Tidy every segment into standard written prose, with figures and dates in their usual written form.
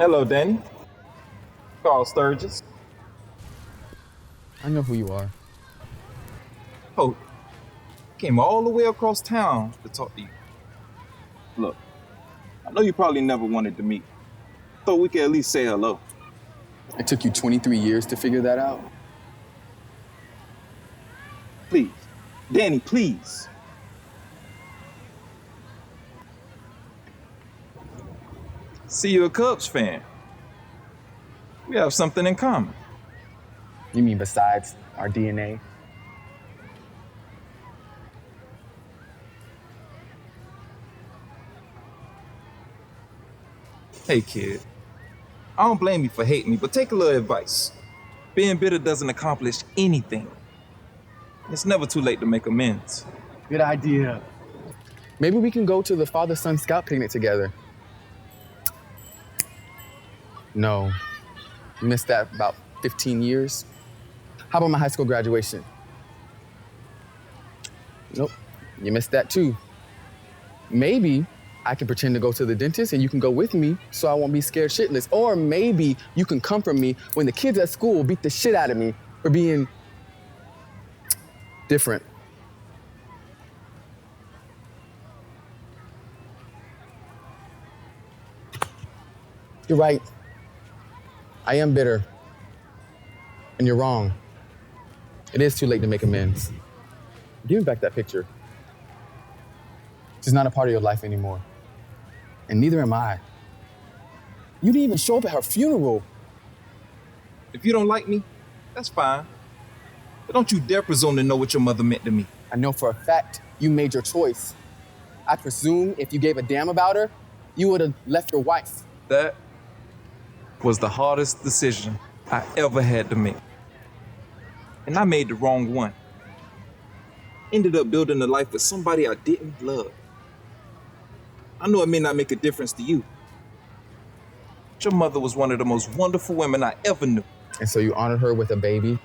Hello, Danny. Carl Sturgis. I know who you are. Oh, came all the way across town to talk to you. Look, I know you probably never wanted to meet. Thought we could at least say hello. It took you 23 years to figure that out? Please. Danny, please. See, you're a Cubs fan. We have something in common. You mean besides our DNA? Hey, kid. I don't blame you for hating me, but take a little advice. Being bitter doesn't accomplish anything. It's never too late to make amends. Good idea. Maybe we can go to the father-son scout picnic together. No, you missed that about 15 years. How about my high school graduation? Nope, you missed that too. Maybe I can pretend to go to the dentist and you can go with me so I won't be scared shitless. Or maybe you can comfort me when the kids at school beat the shit out of me for being different. You're right. I am bitter. And you're wrong. It is too late to make amends. Give me back that picture. She's not a part of your life anymore. And neither am I. You didn't even show up at her funeral. If you don't like me, that's fine. But don't you dare presume to know what your mother meant to me. I know for a fact you made your choice. I presume if you gave a damn about her, you would have left your wife. That was the hardest decision I ever had to make. And I made the wrong one. Ended up building a life with somebody I didn't love. I know it may not make a difference to you. But your mother was one of the most wonderful women I ever knew. And so you honored her with a baby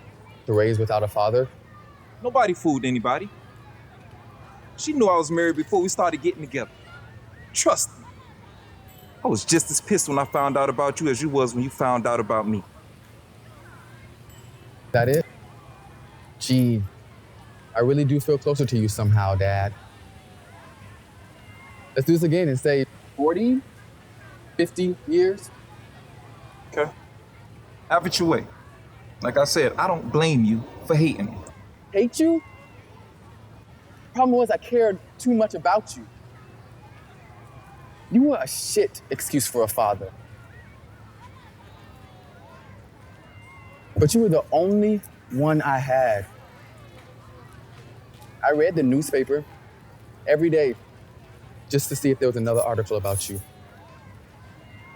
to raise without a father? Nobody fooled anybody. She knew I was married before we started getting together. Trust me. I was just as pissed when I found out about you as you was when you found out about me. That it? Gee, I really do feel closer to you somehow, Dad. Let's do this again and say 40, 50 years. Okay. Have it your way. Like I said, I don't blame you for hating me. Hate you? Problem was I cared too much about you. You were a shit excuse for a father. But you were the only one I had. I read the newspaper every day just to see if there was another article about you.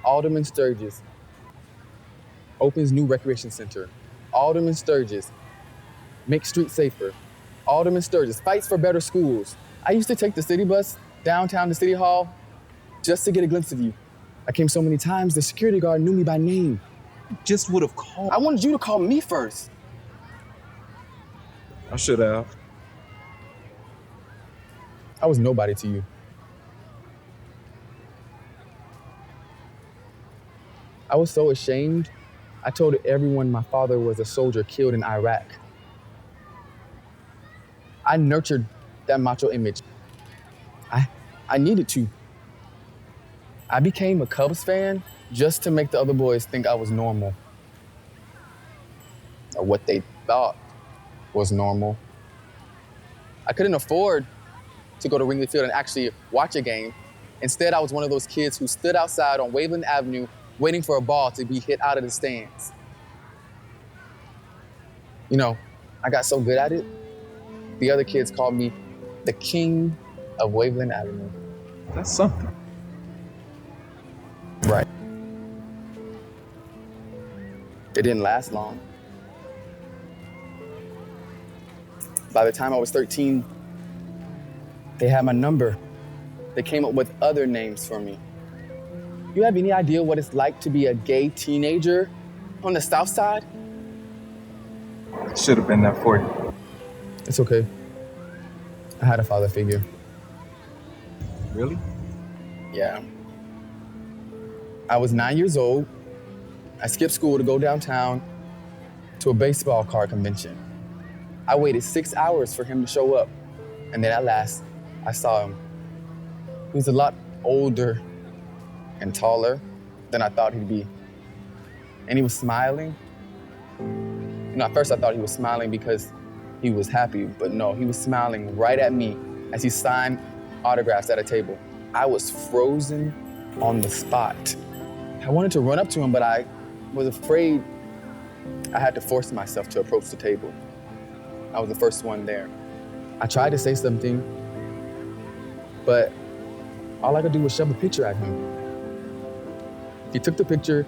Alderman Sturgis opens new recreation center. Alderman Sturgis makes streets safer. Alderman Sturgis fights for better schools. I used to take the city bus downtown to City Hall just to get a glimpse of you. I came so many times, the security guard knew me by name. Just would have called. I wanted you to call me first. I should have. I was nobody to you. I was so ashamed, I told everyone my father was a soldier killed in Iraq. I nurtured that macho image. I needed to. I became a Cubs fan just to make the other boys think I was normal. Or what they thought was normal. I couldn't afford to go to Wrigley Field and actually watch a game. Instead, I was one of those kids who stood outside on Waveland Avenue waiting for a ball to be hit out of the stands. You know, I got so good at it, the other kids called me the King of Waveland Avenue. That's something. Right. It didn't last long. By the time I was 13, they had my number. They came up with other names for me. You have any idea what it's like to be a gay teenager on the South Side? I should have been there for you. It's okay. I had a father figure. Really? Yeah. I was 9 years old. I skipped school to go downtown to a baseball card convention. I waited 6 hours for him to show up, and then at last, I saw him. He was a lot older and taller than I thought he'd be. And he was smiling. At first I thought he was smiling because he was happy, but no, he was smiling right at me as he signed autographs at a table. I was frozen on the spot. I wanted to run up to him, but I was afraid. I had to force myself to approach the table. I was the first one there. I tried to say something, but all I could do was shove a picture at him. He took the picture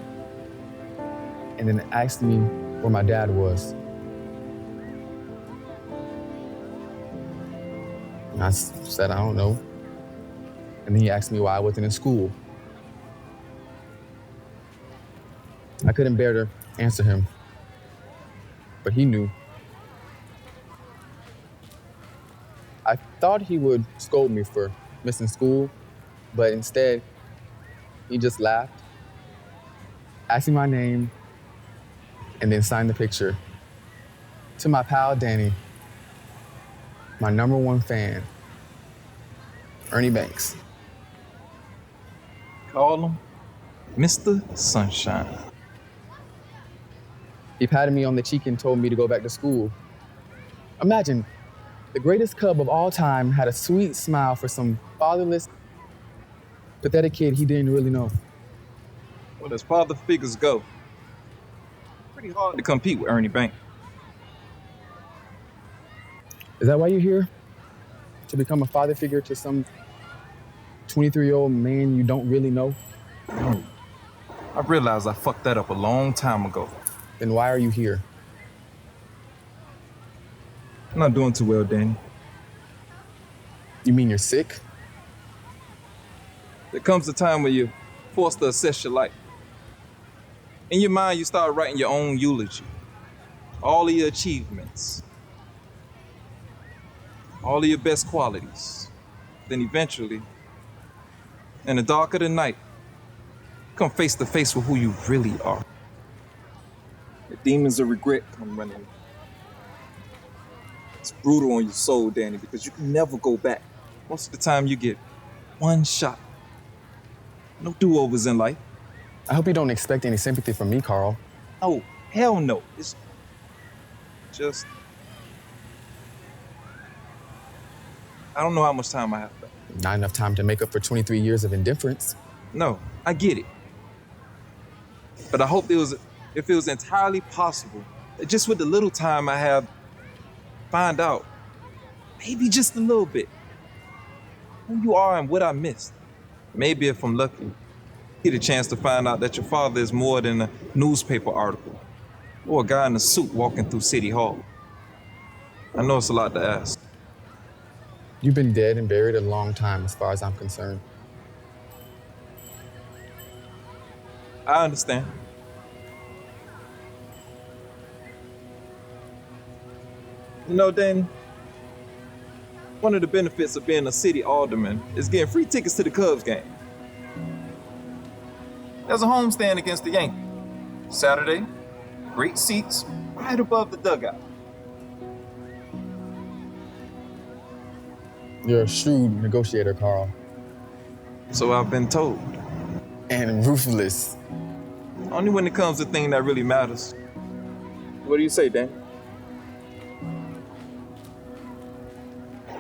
and then asked me where my dad was. And I said, I don't know. And then he asked me why I wasn't in school. I couldn't bear to answer him, but he knew. I thought he would scold me for missing school, but instead, he just laughed, asked me my name, and then signed the picture. To my pal, Danny, my #1 fan, Ernie Banks. Call him Mr. Sunshine. He patted me on the cheek and told me to go back to school. Imagine, the greatest Cub of all time had a sweet smile for some fatherless, pathetic kid he didn't really know. Well, as father figures go, pretty hard to compete with Ernie Banks. Is that why you're here? To become a father figure to some 23-year-old man you don't really know? I realized I fucked that up a long time ago. Then why are you here? I'm not doing too well, Danny. You mean you're sick? There comes a time where you're forced to assess your life. In your mind, you start writing your own eulogy. All of your achievements. All of your best qualities. Then eventually, in the dark of the night, come face to face with who you really are. The demons of regret come running. It's brutal on your soul, Danny, because you can never go back. Most of the time you get one shot. No do-overs in life. I hope you don't expect any sympathy from me, Carl. No, hell no. It's just... I don't know how much time I have left. Not enough time to make up for 23 years of indifference. No, I get it. But I hope it feels entirely possible that just with the little time I have, find out, maybe just a little bit, who you are and what I missed. Maybe if I'm lucky, get a chance to find out that your father is more than a newspaper article or a guy in a suit walking through City Hall. I know it's a lot to ask. You've been dead and buried a long time as far as I'm concerned. I understand. You know, Danny, one of the benefits of being a city alderman is getting free tickets to the Cubs game. There's a homestand against the Yankees. Saturday, great seats right above the dugout. You're a shrewd negotiator, Carl. So I've been told. And ruthless. Only when it comes to things that really matters. What do you say, Dan?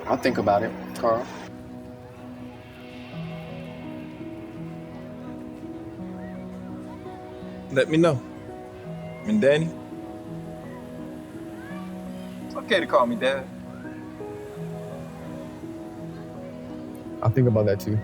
I'll think about it, Carl. Let me know. And Danny? It's okay to call me Dad. I'll think about that too.